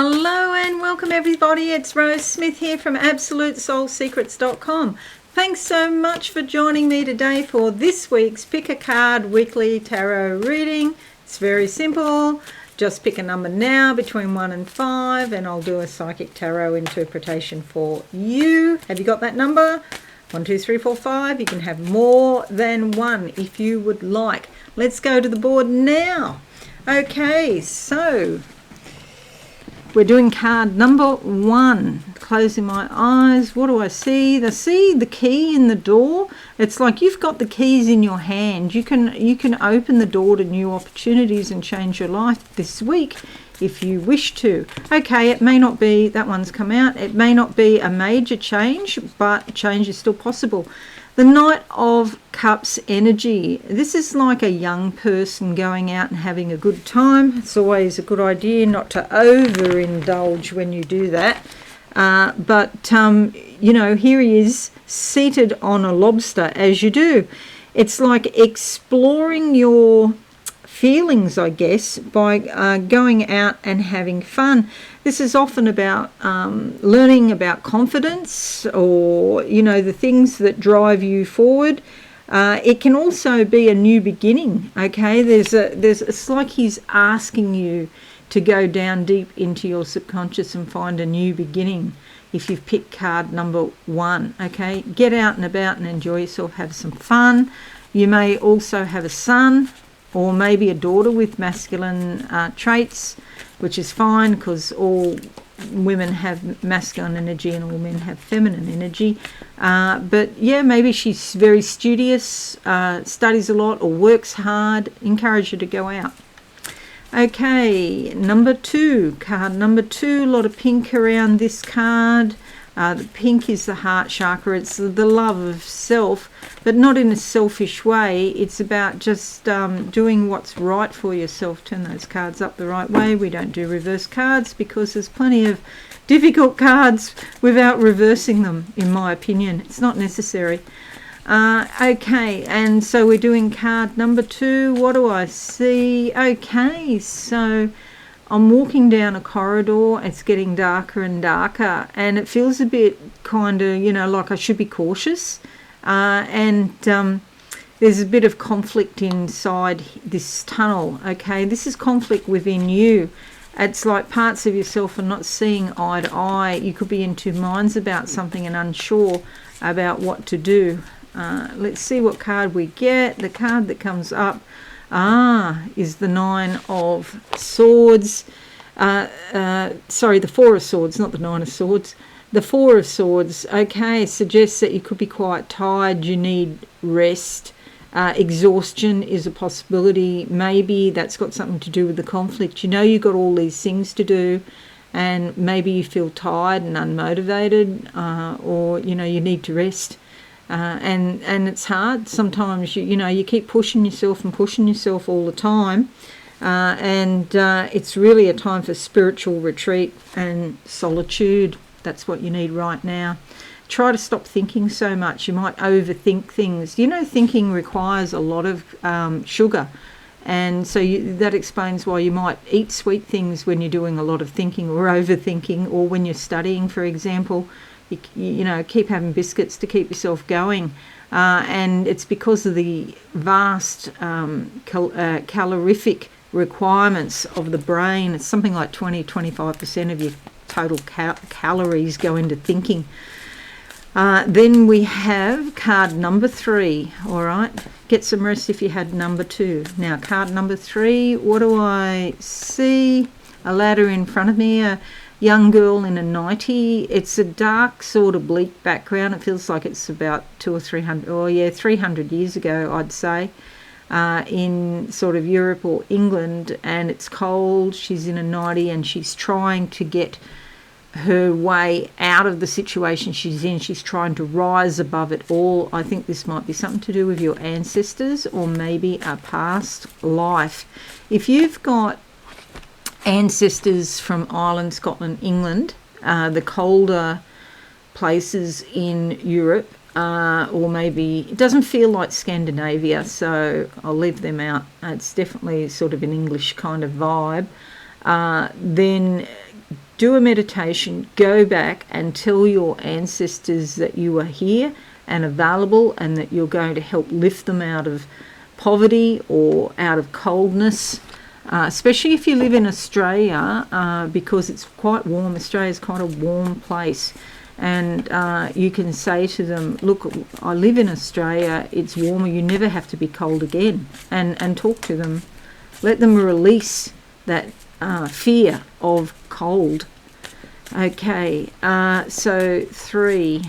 Hello and welcome everybody. It's Rose Smith here from AbsoluteSoulSecrets.com. Thanks so much for joining me today for this week's Pick a Card Weekly Tarot reading. It's very simple. Just pick a number now between 1 and 5 and I'll do a psychic tarot interpretation for you. Have you got that number? 1, 2, 3, 4, 5. You can have more than one if you would like. Let's go to the board now. Okay, so we're doing card number 1. Closing my eyes. What do I see? I see the key in the door. It's like you've got the keys in your hand. You can open the door to new opportunities and change your life this week if you wish to. Okay, it may not be, that one's come out, it may not be a major change, but change is still possible. The Knight of Cups energy. This is like a young person going out and having a good time. It's always a good idea not to overindulge when you do that. You know, here he is seated on a lobster, as you do. It's like exploring your feelings, I guess, by going out and having fun. This is often about learning about confidence, or you know, the things that drive you forward. It can also be a new beginning. Okay, it's like he's asking you to go down deep into your subconscious and find a new beginning. If you've picked card number 1, okay, get out and about and enjoy yourself, have some fun. You may also have a son or maybe a daughter with masculine traits, which is fine because all women have masculine energy and all men have feminine energy. But yeah, maybe she's very studious, studies a lot or works hard. Encourage her to go out. Okay, number 2, card number 2, a lot of pink around this card. The pink is the heart chakra. It's the love of self, but not in a selfish way. It's about just doing what's right for yourself. Turn those cards up the right way. We don't do reverse cards because there's plenty of difficult cards without reversing them, in my opinion. It's not necessary. Okay, and so we're doing card number 2. What do I see? Okay, so I'm walking down a corridor. It's getting darker and darker, and it feels a bit kind of, you know, like I should be cautious. There's a bit of conflict inside this tunnel. Okay, this is conflict within you. It's like parts of yourself are not seeing eye to eye. You could be in two minds about something and unsure about what to do. Let's see what card we get. The card that comes up is the 9 of Swords. Sorry, the 4 of Swords, not the 9 of Swords. The 4 of Swords, okay, suggests that you could be quite tired, you need rest. Exhaustion is a possibility. Maybe that's got something to do with the conflict. You know, you've got all these things to do, and maybe you feel tired and unmotivated, or, you know, you need to rest. And it's hard sometimes. You know, you keep pushing yourself all the time, and it's really a time for spiritual retreat and solitude. That's what you need right now. Try to stop thinking so much. You might overthink things. You know, thinking requires a lot of sugar, and so that explains why you might eat sweet things when you're doing a lot of thinking or overthinking, or when you're studying, for example. You know, keep having biscuits to keep yourself going, and it's because of the vast calorific requirements of the brain. It's something like 20-25% of your total calories go into thinking. Then we have card number 3. All right, get some rest if you had number 2. Now card number 3, what do I see? A ladder in front of me, a young girl in a nightie. It's a dark sort of bleak background. It feels like it's about 300 years ago, I'd say, in sort of Europe or England, and it's cold. She's in a nightie and she's trying to get her way out of the situation she's in. She's trying to rise above it all. I think this might be something to do with your ancestors or maybe a past life. If you've got ancestors from Ireland, Scotland, England, the colder places in Europe, or maybe it doesn't feel like Scandinavia, so I'll leave them out. It's definitely sort of an English kind of vibe. Then do a meditation, go back and tell your ancestors that you are here and available and that you're going to help lift them out of poverty or out of coldness, especially if you live in Australia, because it's quite warm. Australia is quite a warm place. And you can say to them, look, I live in Australia, it's warmer, you never have to be cold again. And talk to them. Let them release that fear of cold. Okay, so 3.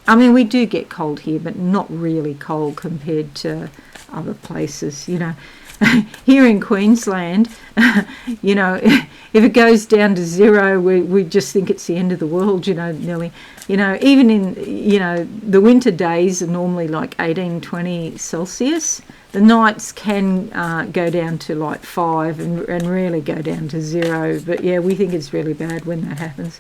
I mean, we do get cold here, but not really cold compared to other places, you know. Here in Queensland, you know, if it goes down to 0, we just think it's the end of the world, you know, nearly. You know, even in, you know, the winter days are normally like 18, 20 Celsius. The nights can go down to like 5 and rarely go down to 0. But yeah, we think it's really bad when that happens.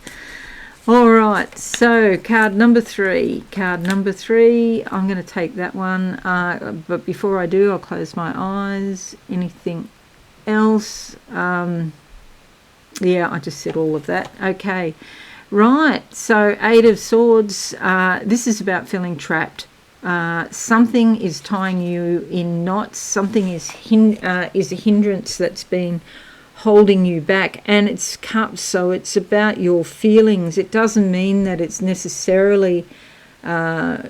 All right, so card number 3. Card number 3, I'm going to take that one. But before I do, I'll close my eyes. Anything else? Yeah, I just said all of that. Okay, right, so 8 of Swords. This is about feeling trapped. Something is tying you in knots. Something is a hindrance that's been holding you back, and it's cups, so it's about your feelings. It doesn't mean that it's necessarily a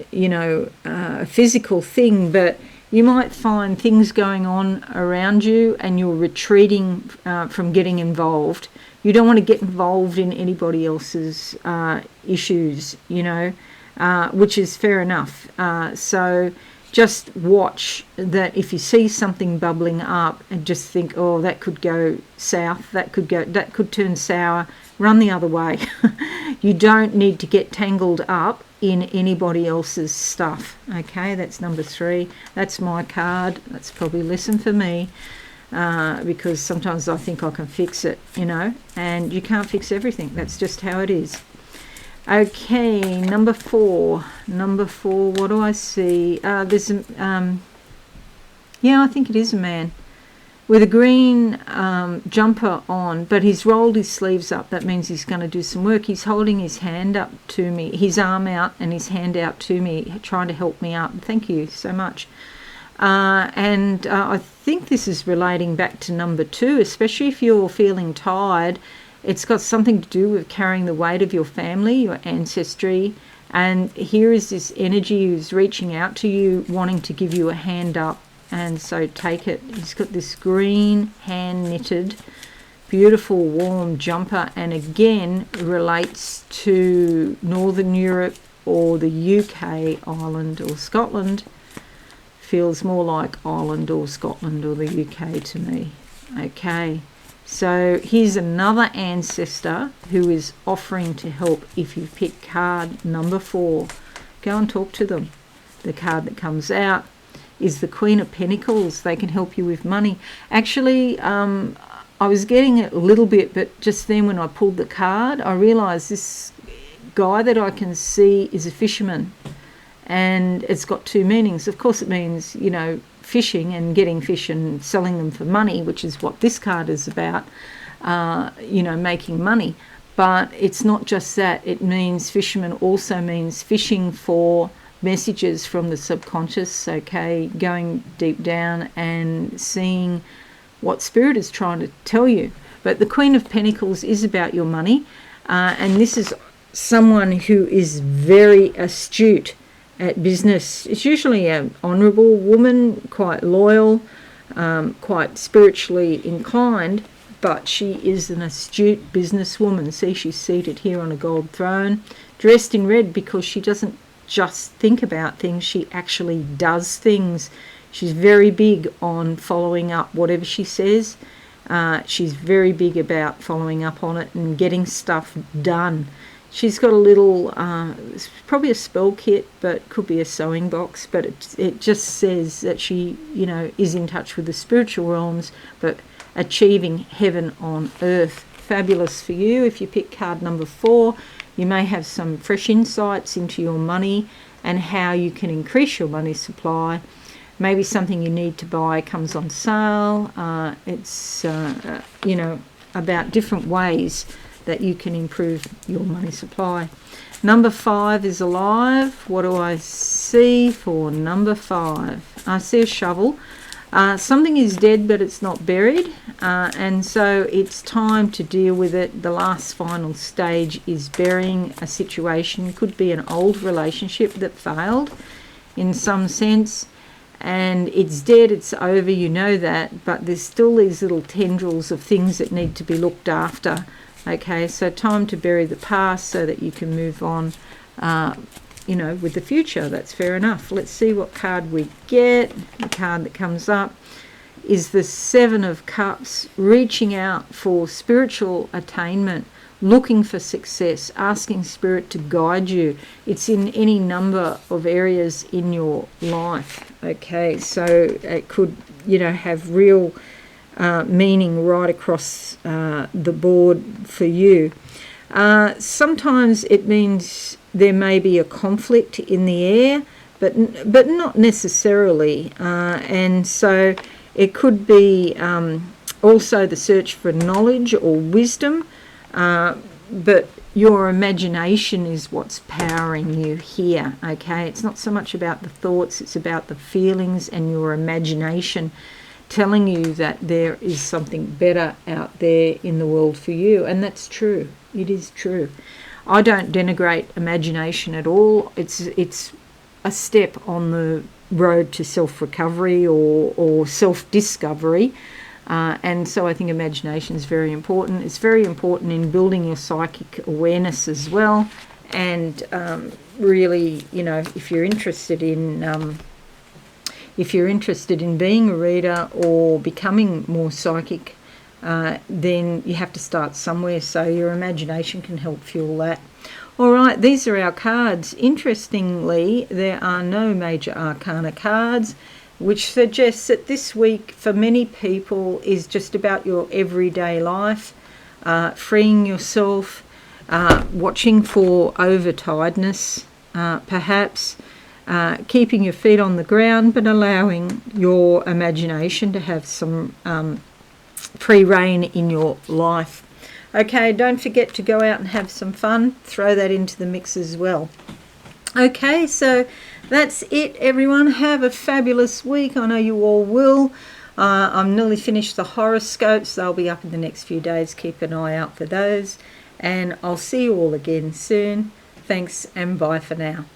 physical thing, but you might find things going on around you and you're retreating from getting involved. You don't want to get involved in anybody else's issues, you know, which is fair enough. So just watch that. If you see something bubbling up and just think, oh, that could go south, that could turn sour, run the other way. You don't need to get tangled up in anybody else's stuff. Okay, that's number 3. That's my card. That's probably a lesson for me, because sometimes I think I can fix it, you know, and you can't fix everything. That's just how it is. Okay, number 4. What do I see? There's I think it is a man with a green jumper on, but he's rolled his sleeves up. That means he's going to do some work. He's holding his hand up to me, his arm out and his hand out to me, trying to help me up. Thank you so much. I think this is relating back to number 2, especially if you're feeling tired. It's got something to do with carrying the weight of your family, your ancestry. And here is this energy who's reaching out to you, wanting to give you a hand up. And so take it. He's got this green hand-knitted, beautiful, warm jumper. And again, relates to Northern Europe or the UK, Ireland or Scotland. Feels more like Ireland or Scotland or the UK to me. Okay. So here's another ancestor who is offering to help. If you pick card number 4, go and talk to them. The card that comes out is the Queen of Pentacles. They can help you with money. Actually, I was getting it a little bit, but just then when I pulled the card, I realised this guy that I can see is a fisherman. And it's got 2 meanings. Of course, it means, you know, fishing and getting fish and selling them for money, which is what this card is about, making money. But it's not just that. It means fisherman also means fishing for messages from the subconscious, okay, going deep down and seeing what spirit is trying to tell you. But the Queen of Pentacles is about your money, and this is someone who is very astute at business. It's usually an honourable woman, quite loyal, quite spiritually inclined, but she is an astute businesswoman. See, she's seated here on a gold throne, dressed in red, because she doesn't just think about things, she actually does things. She's very big on following up whatever she says. She's very big about following up on it and getting stuff done. She's got a little, it's probably a spell kit, but could be a sewing box, but it just says that she, is in touch with the spiritual realms, but achieving heaven on earth. Fabulous for you. If you pick card number 4, you may have some fresh insights into your money and how you can increase your money supply. Maybe something you need to buy comes on sale. It's, about different ways that you can improve your money supply. Number 5 is alive. What do I see for number 5? I see a shovel. Something is dead, but it's not buried, and so it's time to deal with it. The last final stage is burying a situation. Could be an old relationship that failed in some sense, and it's dead, it's over, you know that, but there's still these little tendrils of things that need to be looked after. Okay, so time to bury the past so that you can move on, with the future. That's fair enough. Let's see what card we get. The card that comes up is the 7 of Cups, reaching out for spiritual attainment, looking for success, asking Spirit to guide you. It's in any number of areas in your life. Okay, so it could, have real meaning right across the board for you. Sometimes it means there may be a conflict in the air, but not necessarily. And so it could be also the search for knowledge or wisdom, but your imagination is what's powering you here, okay? It's not so much about the thoughts, it's about the feelings and your imagination telling you that there is something better out there in the world for you. And that's true. It is true. I don't denigrate imagination at all. It's a step on the road to self-recovery or self-discovery. And so I think imagination is very important. It's very important in building your psychic awareness as well. And really, if you're interested in being a reader or becoming more psychic, then you have to start somewhere, so your imagination can help fuel that. All right, these are our cards. Interestingly, there are no major arcana cards, which suggests that this week for many people is just about your everyday life, freeing yourself, watching for overtiredness, perhaps, keeping your feet on the ground, but allowing your imagination to have some free rein in your life. Okay, don't forget to go out and have some fun. Throw that into the mix as well. Okay, so that's it, everyone. Have a fabulous week. I know you all will. I'm nearly finished the horoscopes. They'll be up in the next few days. Keep an eye out for those. And I'll see you all again soon. Thanks and bye for now.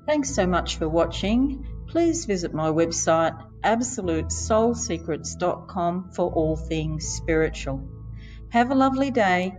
Thanks so much for watching. Please visit my website absolutesoulsecrets.com for all things spiritual. Have a lovely day.